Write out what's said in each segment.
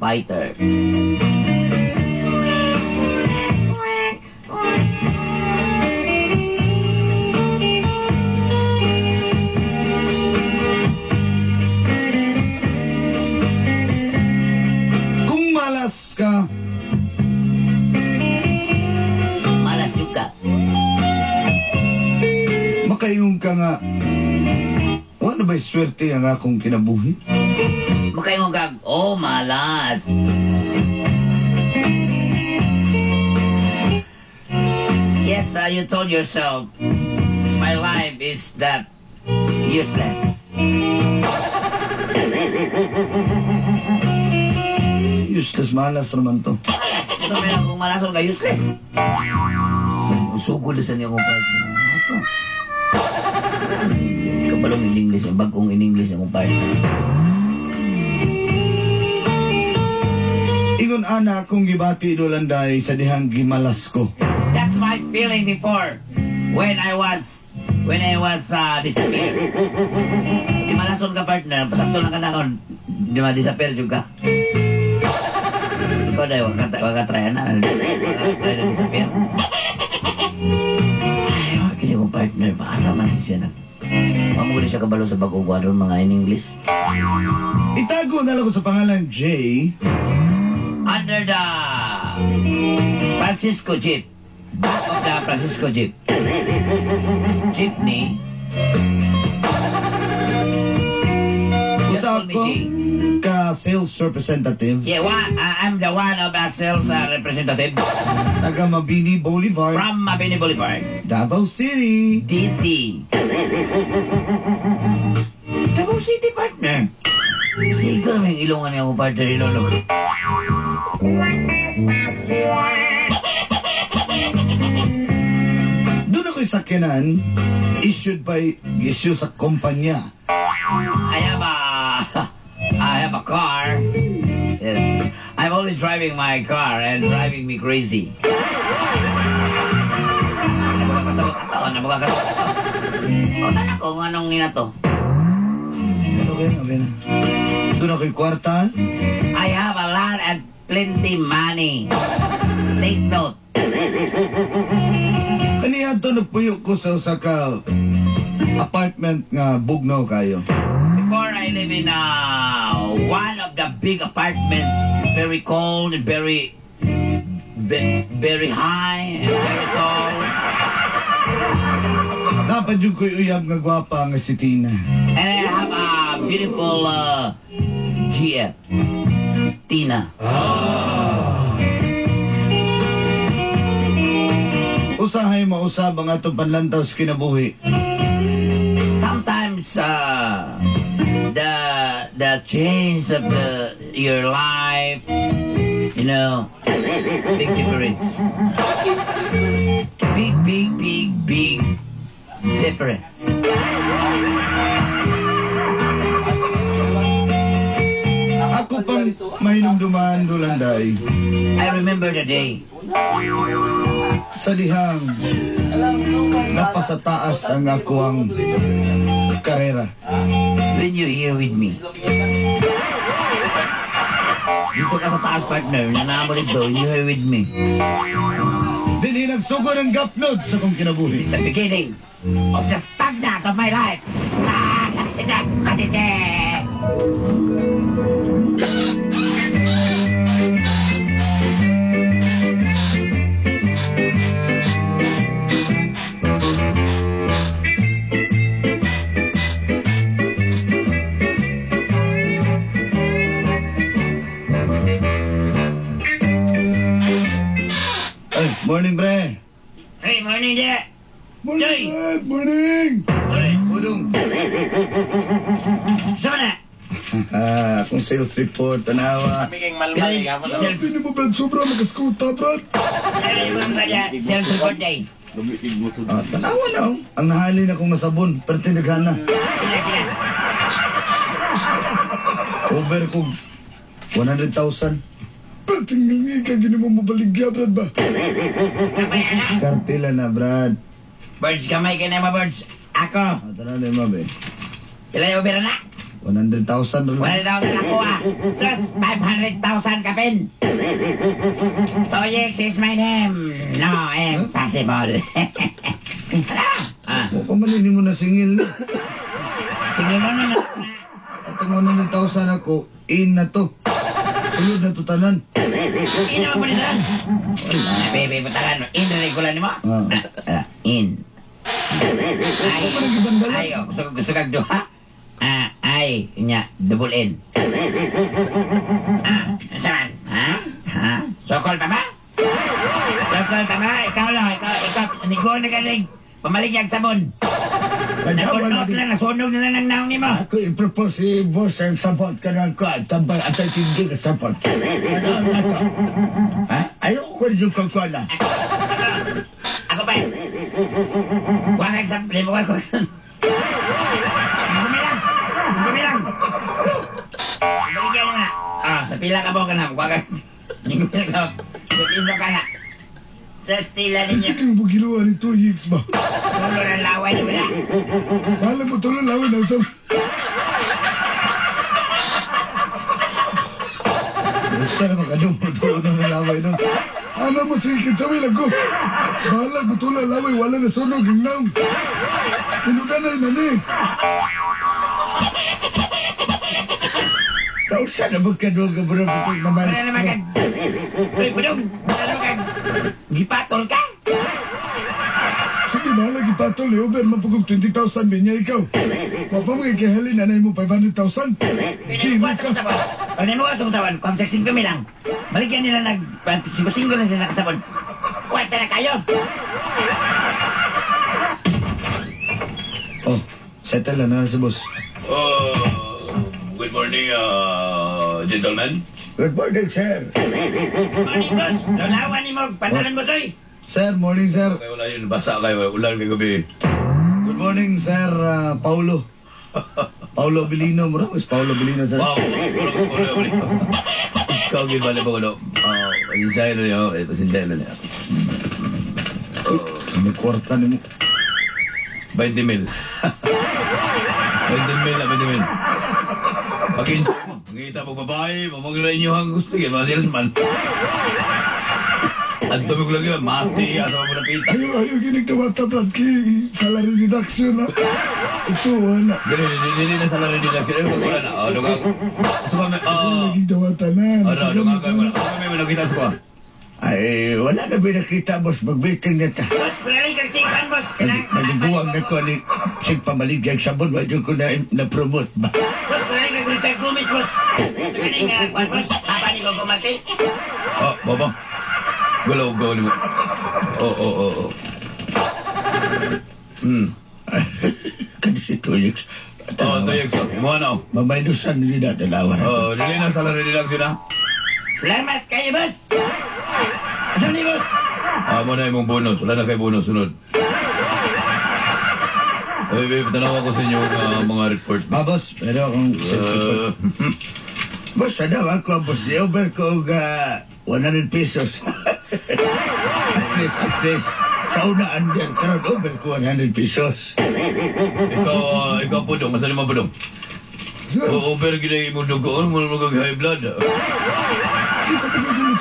fighter. Kung malas ka, Malas juga. makayong ka nga. Wala ba'y swerte ang akong kinabuhi? Makayong kag, oh, malas. Yes, you told yourself, my life is that useless. Useless malas naman to. Ito meron kong malason ka useless. Sugod sa niyo kong partner. Aso. Kapalong in English, bagong in English akong partner. Ingon ana akong gibati dolanday sa dihang gimalas ko. That's my feeling before when I was disappeared. Di malason ka partner, pasakto lang ka na kon. Di ma-disappear juga. Ikaw dahil wakatraya na. Wakatraya na disappear. Ay, wakili kong partner, paasa man siya nag... Mamuli siya kabalo sa bagong kwadron mga in English. Itago na lang ko sa pangalan Jay. Under the Francisco Jeep. Back of the Francisco Jeep. Jeepney. Usa Just call me ko Jay. ka sales representative Yeah, I'm the one of the sales representative taga Mabini Boulevard, from Mabini Boulevard, Davao City. DC. Davao City, partner. Siguro may ilungan niya akong partner ilulog. Doon ako'y sakyanan, issued by issue sa kumpanya. I have a car. Yes. I'm always driving my car and driving me crazy. Nabagkakasabot ato. O, tanak ko kung anong ina to. Okay na. Doon ako'y kwarta, I have a lot and plenty money. Take note. kaniya to nagpuyo ko sa usa ka apartment nga bugnaw kayo. Before I live in one of the big apartment, very cold and very high and very tall. Dapat yung ko'y uyab nga gwapa nga si Tina. And I have a beautiful GF, Tina. Usahay mausab ang atong panlantaw sa kinabuhi. Sometimes the change of your life, you know, big difference. Big difference. Ako pang mahinumduman dolanday I remember the day. sa dihang napasataas ang ako ang karera. When you're here with me. Dito ka sa taas, partner. Nanamo dito. When you're here with me. Dili nagsugod ang gapnod sa kong kinabuhi. It's the beginning of the stagnant of my life. Ay, morning pre. Hey, morning there. Morning, Brad. Morning. Budong. Saan na? Akong sales report, tanawa. Self mo, Brad? Sobra makaskuta, Brad. report day. Tanawa na, oh. Ang nahalin akong masabon, pero tinaghan na. Kila. Over kong 100,000. Pero tingnan ka, gini mo mabaligya, Brad ba? Kapay anak. Kartila na, Brad. Birds, kamay ka na mga birds. Ako. Tanawa na, mabe. Kila yung obera na. 100,000 rin. 100,000 ako ah. Sus, 500,000 ka pin. Toyix is my name. No, impossible. O pamalinin mo na singil na. Sige mo na. At ang 100,000 ako, in na to. Sulod na to tanan. Ino mo nila. Baby, putakan mo. In na regular ni mo? In. Ako pa nag-ibandala. Ay, gusto kag do, ha? Ay, nya, double N. Saan? Ha? Sokol pa ba? Sokol pa ba? Ikaw lang, ikaw. Nigo na galing. Pamalig yung sabon. Nakunot lang, nasunog na lang ng naong ni mo. Ako i-propose si boss ang support ka ng kuwan. Tambay at ay hindi ka support. Ano na to? Ha? Ayoko ko rin yung kakuan na. Ako pa. Huwag kang sampli mo ko. Gumilang. Baligyan mo na. Sa pila ka po ka na. Huwag kang... Gumilang ka. Sa piso ka na. Sa stila ninyo. Hindi mo ginawa ni Toyix ba? Tulo ng laway ni wala. Mahal mo tuloy lawin na usap. Basta na makadumutulog ng laway nun. Ano mo sikit sa milag ko? Bahala mo tuloy lawin. Wala na sunog yung naong. Tinuganay na ni. Kausa na magkadog ka bro na Wala malis naman mo. kag... Uy, budong. Ano kag... Gipatol ka? Sige, bahala gipatol ni Uber. Mapugog 20,000 binya ikaw. Papa mo ikihalin nanay mo 500,000. Pinabukas ang sabon. Pag namukas ang sabon, kung 6 lang. Baligyan nila nag... 5 na sila sa sabon. Kwenta na kayo. Oh, settle na si boss. Good morning, gentlemen. Good morning, sir. Morning, boss. Lalawan ni mo. Pantalan mo, soy. Sir, morning sir. Okay, wala yun. Basa kayo. Ulan kay gabi. Good morning sir, Paulo. Paulo Abilino, mo is Paulo Abilino sir. Wow. Wala. Ikaw, gibali pa ko, no? Pasensya na niyo. Pasensya na niyo. May kwarta ni mo. 20 mil. 20 mil. Pag-enjoy mo. Ngita pag babae, mamagla inyo ang gusto yan. Mga salesman. Ang tumig lagi yan. Mati, asa mo na pita. Ayaw ginigdawata, Brad, ki salary reduction na. Ito, wala. Dili na sa lari nila. Sila yung wala na. Dugang. So kami, Nagigdawata na. dugang kami. Kami nakita sa ko. Ay, wala na binakita, boss. Mag-meeting na ta. Boss, pagaling kang singkan, boss. Nagbuwang na ko ni sigpamaligay sabon. Wadyo ko na-promote ba? Boss, pagaling kang si Richard Gomez, boss. Galing nga, boss. Papa ni Gogo Martin. Baba. Gulaw ni mo. Oo. Kasi si Toyix. Toyek sa. Mo na. Mamaynusan nili na dalawa. Dili na sa lari nila sila. Salamat kayo, boss. Asa ni, boss? Mo na imong bonus. Wala na kay bonus sunod. Babe, tanaw ako sa inyo mga report. Boss, pero akong sensipot. Boss, sana ako ang boss. Over ko 100 pesos. At least. Sa una under, karon over ko 100 pesos. Ikaw po dong. Masali mo po dong. Over gila mo dugoon. Mo high blood. Isa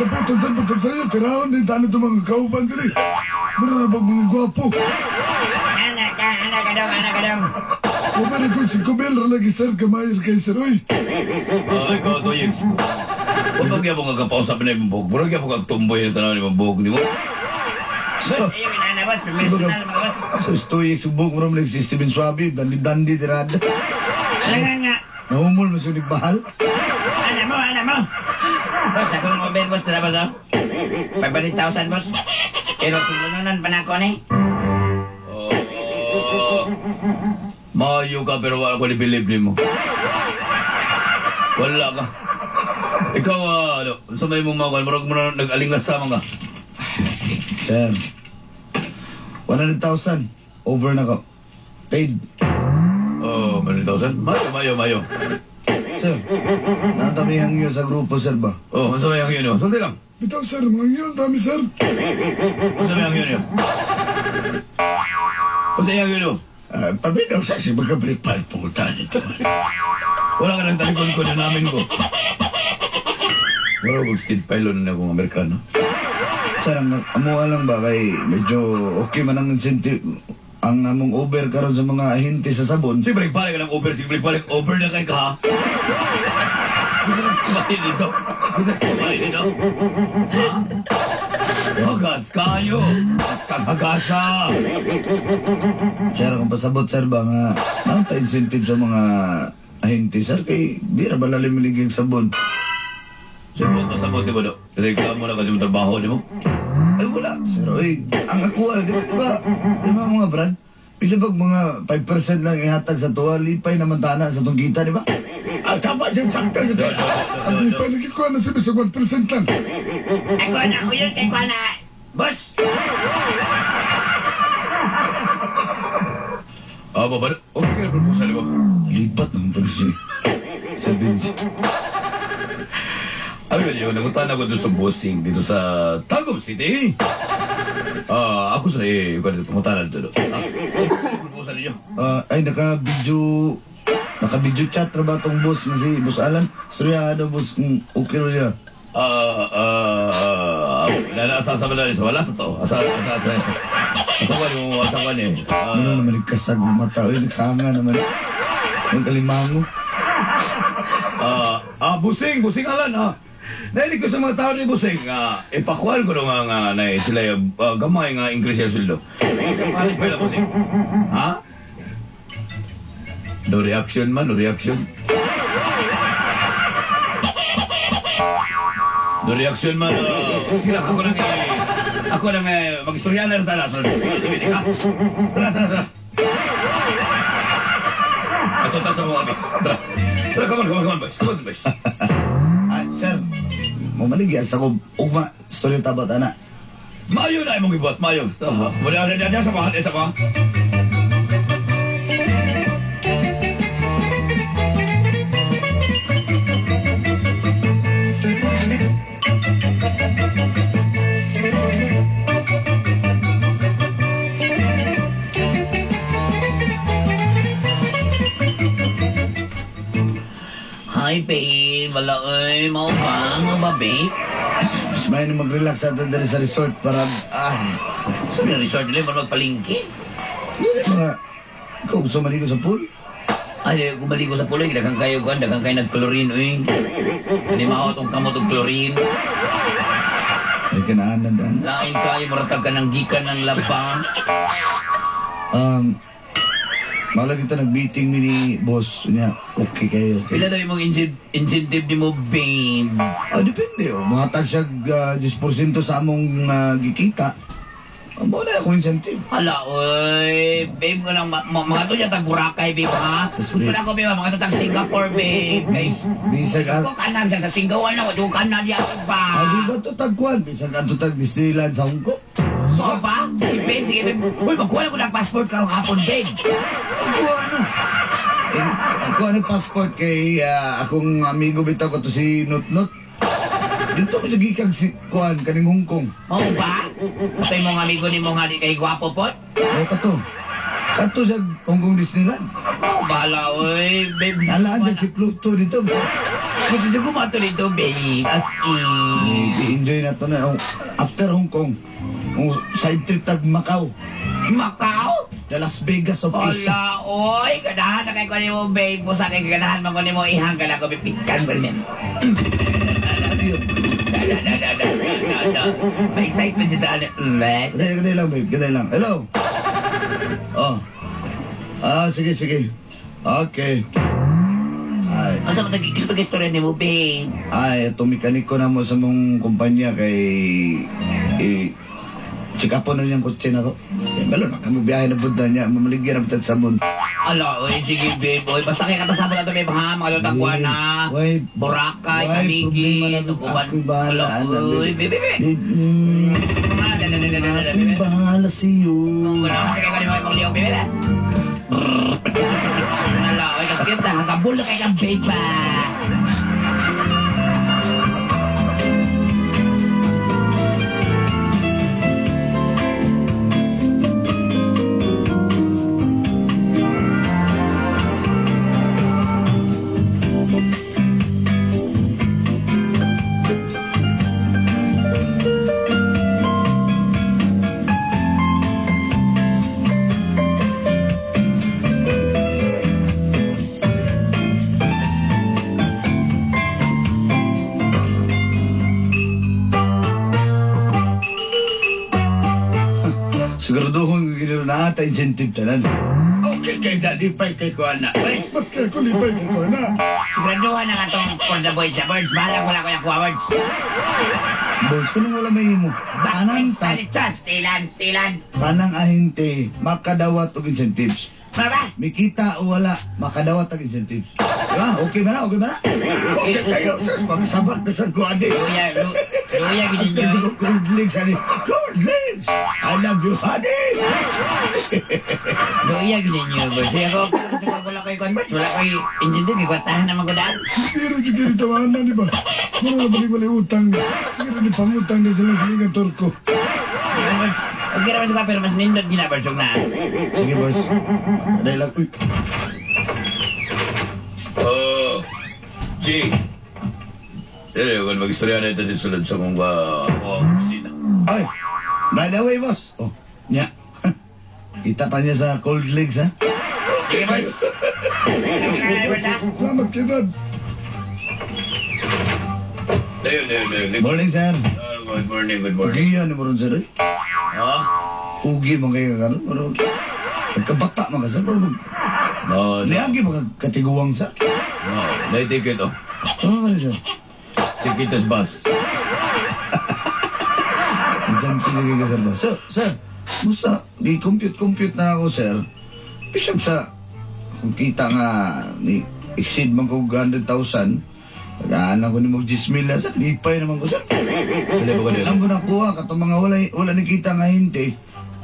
pa kayo sa putol sa'yo. Tirahan din tayo itong mga kauban dili. Mura na bang mga gwapo. Anak ka dong. Kumari ko si Kumel lagi sir kamayil kay Sir Roy. Ikaw, Toyek. Huwag bagay mo nga kapausap na yung buhok. Murag mo kagtumboy yung tanaw ni mga buhok ni mo. Boss, ayun, inana, boss. Personal, mga boss. So, stoy, subok mo rin si Steven Suabe, dandi tirada. Alangan nga. Nahumol mo sunig bahal. Ana mo. Boss, ako ng over, boss. Tara, boss, oh. 500,000, boss. Pero tumununan pa na ako, eh. Mayo ka pero wala ko ni-believe ni mo. Wala ka. Ikaw, sa may mong mga marag mo na nag-alingas sa mga. Sir, 100,000. Over na ko. Paid. 100,000? Mayo. Sir, natamihan niyo sa grupo, sir ba? Masa may ang yun. Sandi lang. Bitaw sir, mga yun, dami sir. Masa may ang yun. Masa may ang yun. Pabinaw sa si magkabalik pa ang punta nito. Wala ka nang talikon ko na namin ko. Wala ko state pilot na akong Amerikano. Sir, amuha lang ba kay medyo okay man ang incentive ang among over karon sa mga ahente sa sabon. Sige, balik-balik ka ng over. Sige, balik-balik. Over na kayo ka, ha? Gusto na kumain dito. Gusto na kumain dito. Ha? Hagas kayo. Hagas kang hagasa. Sir, kung pasabot sir ba nga ang ta incentive sa mga ahente sir kay di ra ba lalim ligig sabon. Sabot na sabot, di ba, do? Reklamo na kasi yung trabaho, di mo? Ay wala sir, oy. Ang ako di ba mga brand bisa pag mga 5% lang ihatag sa tuwa, lipay naman tana sa tong kita, di ba? Tama dyan, sakto yun. Ang lipay lagi ko na sabi sa 1% lang. Ako na, uyun kay ko na. Boss! Baba, do? Okay ka na proposal mo. Lipat naman pa siya. Sa bench. Abi ba niyo, namunta na ako doon sa bossing dito sa Tagum City. Ako sa pumunta na dito. Okay ka na proposal niyo. Ay, naka-video chat ra ba tong boss na si Boss Alan? Storyado boss, okay ro siya. Asa sa wala sa to. Asa ko ni. Ano naman nagkasag ng mata, oy, nagsanga naman. Ang kalimango. Busing Alan, ha. Nailig ko sa mga tao ni Busing, ipakual ko nga na sila gamay nga increase yung sweldo. Palit pa lang, Busing. Ha? No reaction man, no reaction. No reaction man. Sige lang, ako lang mag-istorya na rin tala. Tara. Ito tayo sa mga abis. Tara, come on, boys. Come on, boys. Sir, mamaligyan sa ko, ugma, story tabat, ana. Mayo na imong ibot, mayo. Wala na dyan sa mga, Hi, babe. Wala, mau ba, babe? Mas may na mag-relax natin dali sa resort para, Sabi na resort nila, magpalingki. hindi na mga, ikaw gusto maligo sa pool? Ay, kung maligo sa puloy, dagang kayo nag-chlorine, Hindi tong kamot og chlorine. Ay, kanaanan daan. Lain kayo, maratag ka ng gikan ng labang. Malag ito nag-meeting ni boss niya, okay kayo. Okay. Pila daw yung incentive ni mo, babe? Depende, mga tag siya 10% sa among gikita. Mo na ako incentive. Hala, babe ko lang, mga to niya tag Boracay, babe, ha? Gusto na ko, babe, mga to tag Singapore, babe. Guys, Bisag ko kanan siya sa Singapore na, ko kanan diya ba? di ba ito tagkuhan? Bisag ato tag Disneyland sa Hong Kong. So ba? Sige, babe. Uy, magkuha ko ng passport karong hapon, babe. Kuha na. Ako ano passport kay akong amigo bitaw ko to si Nutnut. Dito ko sa gikag si Kuan kaning Hong Kong. Mau ba? Patay mong amigo ni mong hari kay gwapo po? Kato. Kato sa Hong Kong Disneyland. Bahala, babe. Alaan dyan si Pluto dito. Gusto ko mato dito, babe. As in. I-enjoy na to na. After Hong Kong, side trip tag Macau. Macau? The Las Vegas of Asia. Hala, ganahan na kay ko ni mo, babe. Pusa kay ganahan man ko ni mo ihanggal ako, pipitkan ko rin. Ano yun? May excitement siya daan. Gaday lang, babe. Gaday lang. Hello? Sige. Okay. Ay, Asa mo nag-istorya ni mo, babe? ito mekaniko na mo sa mong kumpanya kay... Chikapo na niyang kutsi na ko. Balo na kami biyahe na budda niya. Mamaligyan na bitag sabon. Ala, sige, babe. Basta kay katasama na ito, babe, ha? Mga lutagwa na. Boracay, Kaligi. Ako'y bahala. Babe. Ako'y bahala sa'yo. Wala ka kay kanimo pang liyog, babe. Ala, kasakit na. Hangabul na kay kang babe, ba? Siguraduhon ko gano'n na ata incentive tanan. Okay kay daddy pa kay ko anak. Birds, Mas kaya ko lipay ko na. siguraduhan na nga tong for the boys na birds. Bahala ko lang ko yung kuha birds. Boss, kung wala may imo. Tanang Back, stilan. tanang ahinte, makadawat og incentives. Maba? Mikita o wala, makadawat og incentives. Diba? Okay ba na? Okay ba na? Okay kayo sus magsabat na sa ko adi. Luya, gini nyo. Good legs ani. Good legs. I love you honey. Luya, gini nyo, birds. Kaya ako, kung wala kayo kuha birds, wala kayo incentive, ikwatahan na magudaan. Sige, tawanan di ba? Muna na balik-balik utang. Sige, ni pangutang na sila sa mga turko. Birds, okay naman suka, pero mas nindot gina, birds, huwag na. Sige, boss. Aday lang. Uy. G. Kung mag-istorya na ito din sulod sa mong kusina. Ay, by the way, boss. Oh, nya. Kita tanya sa cold legs, ha? Sige, birds. Birds, ha? Salamat, Kinad. Ayun. Morning, sir. Good morning. Ugiyan ni mo ron, sir, eh. Ha? Ugi mo kayo ka, no? Nagkabata mo ka, sir. No. Niagi mo katiguang, sir. No. Na-ticket, oh. Oo, ano, sir? Ticket as bus. Minsan pinigay ka, sir, ba? Sir, musta? Di-compute na ako, sir. Bisag sa, kung kita nga, ni exceed man ko 100,000, nag-aanang ko ni mo 10,000 na, sir. Lipay naman ko, sir. Wala ba ka din? Alam ko na kuha, katong mga wala nakita nga hinte,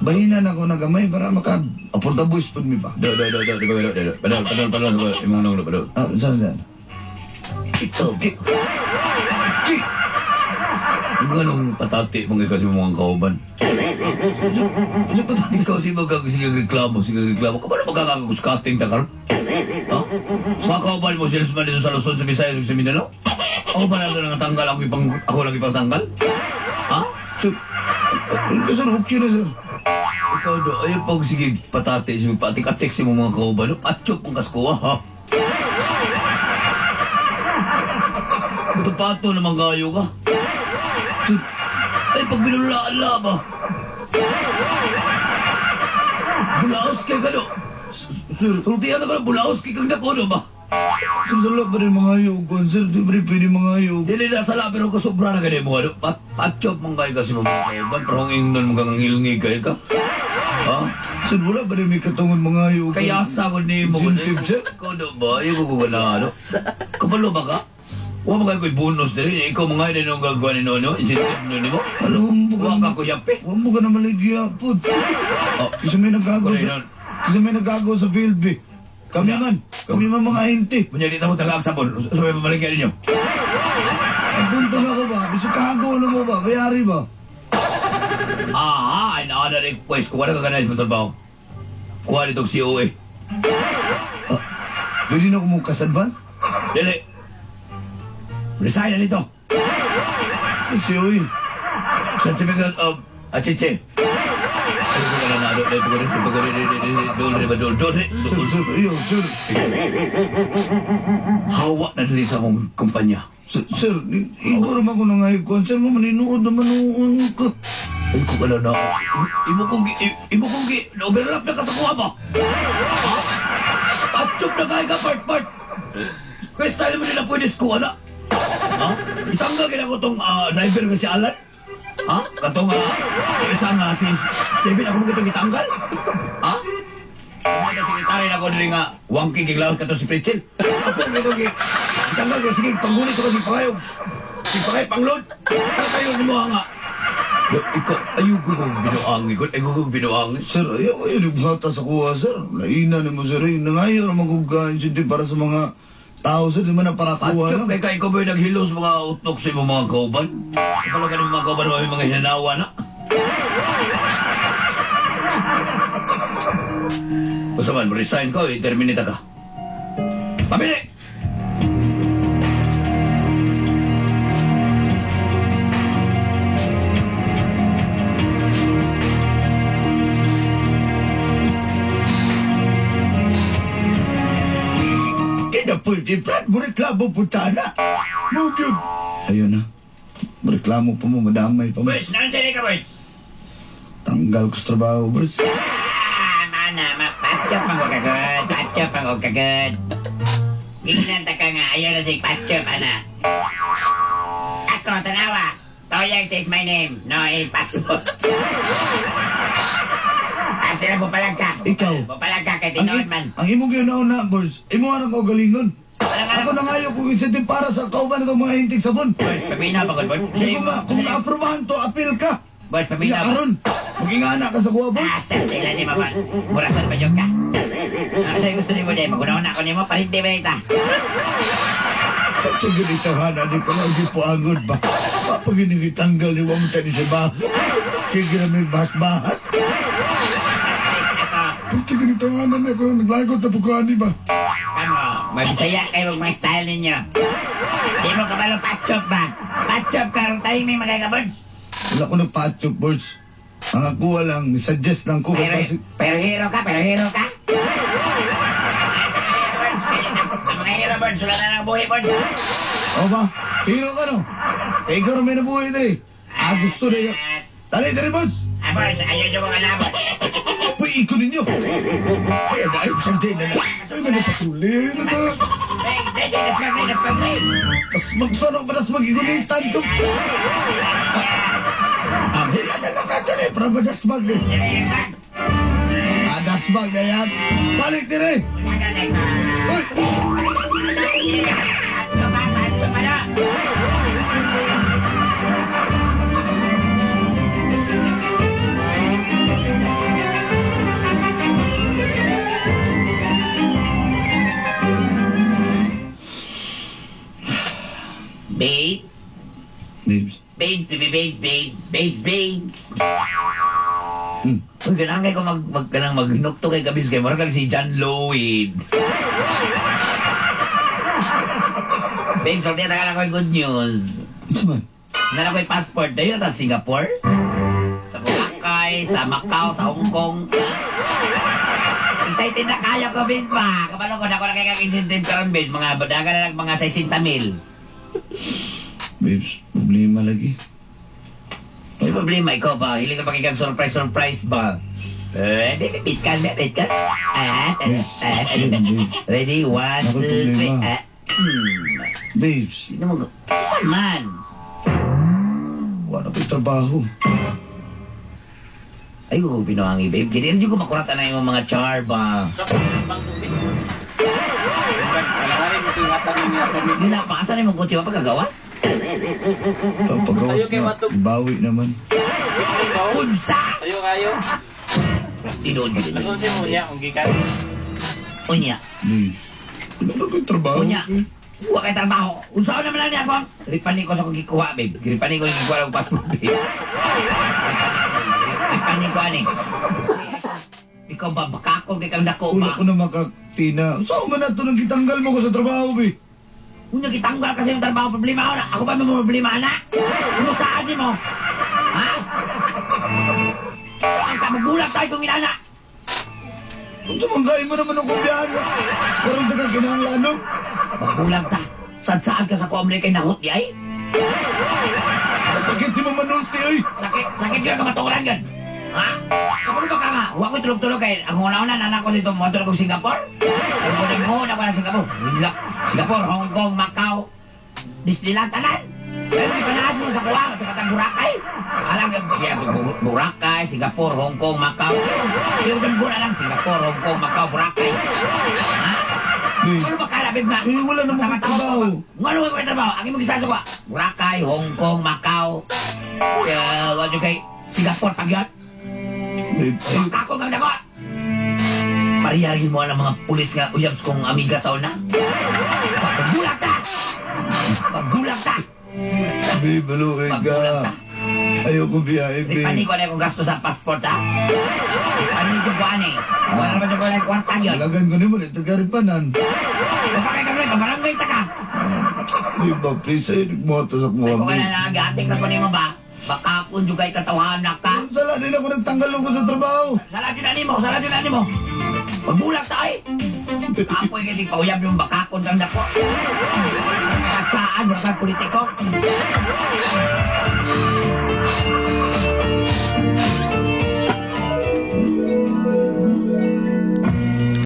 bahinan ako na gamay para maka-apunta boys po mi ba? Do. Padol. Imong nang padol. Ah, saan? Ito. Ki! Ang ganong patati mong kasi mga kauban. Ano pa tayo? Ikaw si sige reklamo. Kapano magkakakuskating ta karon? Ha? Sa kauban mo salesman dito sa Luzon, sa Visayas, sa Mindanao? Ako ba na tanggal ako lang ipangtanggal? Ha? Sir, sir, okay na, sir. Ikaw do, ayaw pag sige patati, sige patik-atik si mga kauban, no? Atchok ang kaskuha, ha? Ito pato naman kayo ka. Sir, ay pag binulaan ba? Bulaos kay gano. Sir, Tultihan na ka ng bulaos kay kang nakono ba? sir, sala pa rin mga ayog, sir. Di ba rin pwede mga ayog? Dili na sala pero kasobra na ganyan mo ano. Patchop mong kayo kasi mga kauban. Pero kung ingnon mo kang hilngi kayo ka. Ha? Sir, wala pa rin may katungon mga ayog. Kaya sa ko ni mo. Incentive, sir. Kono ba? Ayaw ko na ano. Kapalo ba ka? Huwag mo kayo ko'y bonus na rin. Ikaw mga yun ang gagawa ni Nono. Incentive nun mo. Alam mo Huwag ka ka ko yapi. Huwag mo ka na maligya, put. Oh, Kasi may nagagawa Correct, sa... Lord. Kasi may nagagawa sa field, be. Kami man mga hinti. Kunyari na mo tagang sabon. Sabi mabaligyan ninyo. Abunta na ko ba? Bisa kagawa na mo ba? Bayari ba? Ay na request ko. Wala ka ganayos mo trabaho. Kuha nitong COA. Pwede na ko mo kas-advance? Dili. Resign na nito. Si Sioy. Certificate of Achiche. Ano ko na naado? Sir, iyo, sir. Hawa na rin sa akong kumpanya. Sir, igor naman ko na nga ikon. Sir, mo maninuod na manuon ko. Ay, kung wala na ako. Imo kong overlap na kasakuha mo. Ha? Patchop na kaya ka, part. Pwesta naman nila pwede skuha na. Ha? Itanggal ka na ko tong driver ko si Alan. Ha? Katong isang si Steven ako mo kitong itanggal. Ha? Mga sekretary na ko rin nga wangking kiglawat ka to si Pritchell. Ako mo kitong itanggal ka. Sige, panggulit ko si Pangayog. Si Pangay, panglod. Kakayo mo nga. Ikaw, ayoko kong binuangi ko. Ayoko kong binuangi. Sir, ayaw nagbata sa kuha, sir. Laina na mo, sir. Nangayon naman kong ka-incentive para sa mga tao, sir. Di man na para kuha Patsyok, lang. kaya ikaw ba yung naghilos mga utok sa mga kauban? Kapala ka ng mga kauban may mga hinanawa na. Basta man, resign ko, i-terminate ka. Pabili! Kaya pwede, Brad. Mo reklamo punta na. Magyod. Ayun na. Reklamo pa mo, madamay pa mo. Birds, nandiyan ka, birds. Tanggal ko sa trabaho, boss. Mana, patsyop ang kagod. Patsyop ang kagod. Ginanta ka nga, ayaw na si patsyop, ana. Ako, tanawa. Toyang says my name. No, passport. Asira mo palag ka. Ikaw. Mo palag ka kay tinood man. Ang imong ginauna, boss. Imo anang kaugalingon. Ako na ngayon kung incentive para sa kauban itong mga hintig sabon. Boss, paminaw pagod, boss. Kung na-aprobahan to, appeal ka. Boss, paminaw. Aron, maging anak ka sa buwa, boss. Asas nila ni Mama. Murasan pa yung ka. Sa'yo gusto ni mo dahil magunaw na ako ni mo, parinti ba ita? Sige dito, hana, di ko lang di po angod ba? Kapag inigitanggal ni Wang Tani sa ba? Sige na may bahas-bahas. Sige dito, hana, na ko naglagot na pukani ba? Kamo, mabisaya kayo mga style ninyo. Di mo kabalo patchop ba? Patchop ka rin tayo may magagabods. Wala ko nagpa-chok, boss. Ang ako lang, suggest lang ko. Pero hero ka, pero hero ka. Mga hero, bods, wala na ng buhay, bods. O ba? Hero ka no? Eh, ikaw rin may nabuhay na eh. Gusto na yan. Dali, boss. Bods, ayaw nyo mga labot. Uy, iko ninyo. Ay, ayok siyang day na lang. Ay, may napatuloy na ba? Let's mag-ray. Tas magsanok pa, tas mag-igunitan ko. Wala na lang natin eh, para madasbag eh. Dasbag na yan. Balik din eh. Uy! Patso pa na. Babes. Babes. Babes. Uy, ganang kay ko magnukto kay Gabis kay marag si John Lloyd. Babes, sorti na ka good news. Ito ba? Nala ko'y passport dayo sa Singapore, sa Boracay, sa Macau, sa Hong Kong. Excited na kayo ko, Bin pa. Kapalo ko na ako na kay kag-incentive karon, Bin. Mga badaga na lang, mga 60,000. Babes, problema lagi. May problema, ikaw ba? Hiling ka pakikang surprise ba? Bit ka. Ready? 1, 2, 3. Babes, Sino mo? Saan man? wala ko'y trabaho. Ay, pinuhangi, babe. Kaya hindi ko makurata na yung mga char ba? Ginapakasan yung kutsi ba pagkagawas? Pagawas na, bawi naman. Unsa! Sayo kayo. Tinood din. Asan si Munya kung gikan? Unya. Babes, wala ko'y trabaho. Unya. Huwa kay trabaho. Unsa naman lang niya ako? Ripani ko sa kong gikuha, babe. Ripani ko yung gikuha ng passport, babe. Ripani ko, ani. Ikaw ba, bakakon kay kang dako Wala ba? ko na makatina. Saan man na ito nang kitanggal mo ko sa trabaho, be? Unya, kitanggal kasi yung trabaho. Problema ako na. Ako ba may mga problema, anak? Ano saan di mo? Ha? Saan ka? Magulat tayo kung inana. Kung sumanggain mo naman ang kumbiyahan ka. Karoon na ka kinahanglanom. Magulang ta. Saan ka sa kuamri kay nahot di ay? Sakit di mo manulti, ay. Sakit yun ka matukuran yun. Ha? Kapag ba ka nga? Huwag ko tulog-tulog kayo. Ang una-una, nanak ko dito, mga tulog ko Singapore. Ang una ko na Singapore. Singapore, Hong Kong, Macau. Disneyland, tanan. Pero di panahan mo sa kuha, matupatang Boracay. Alam niyo, siya Boracay, Singapore, Hong Kong, Macau. Siya yung guna lang, Singapore, Hong Kong, Macau, Boracay. Ha? Ano ba kalabib na? Eh, wala na magkatrabaho. Ano ba magkatrabaho? Ang imong gisasa ko, Boracay, Hong Kong, Macau. Wala kay Singapore, pagyat. Kako nga nako. Pariyagin mo ang mga pulis nga uyab kong amiga sa una. Pagbulak ta! Pagbulak ta! Be, balukin ka. Ayoko biyahe, be. Ipani ko na yung gasto sa passport, ha? Ipani ko ko, ani. Wala naman ko na yung kwarta yun. Talagan ko naman, ito garipanan. Kapag kami, pamarangay ta ka. Di ba, please, ay nagmoto sa Ay, kuha, kung be. ka na nagatik na ko ni mo ba? Baka kung jugay katawahanak ka. Sala din ako nagtanggal ko sa trabaho. Salat yun ani mo. Pagbulak ta, ay. Apoy kasi pauyab yung bakakon kang dako. At saan, mga politiko.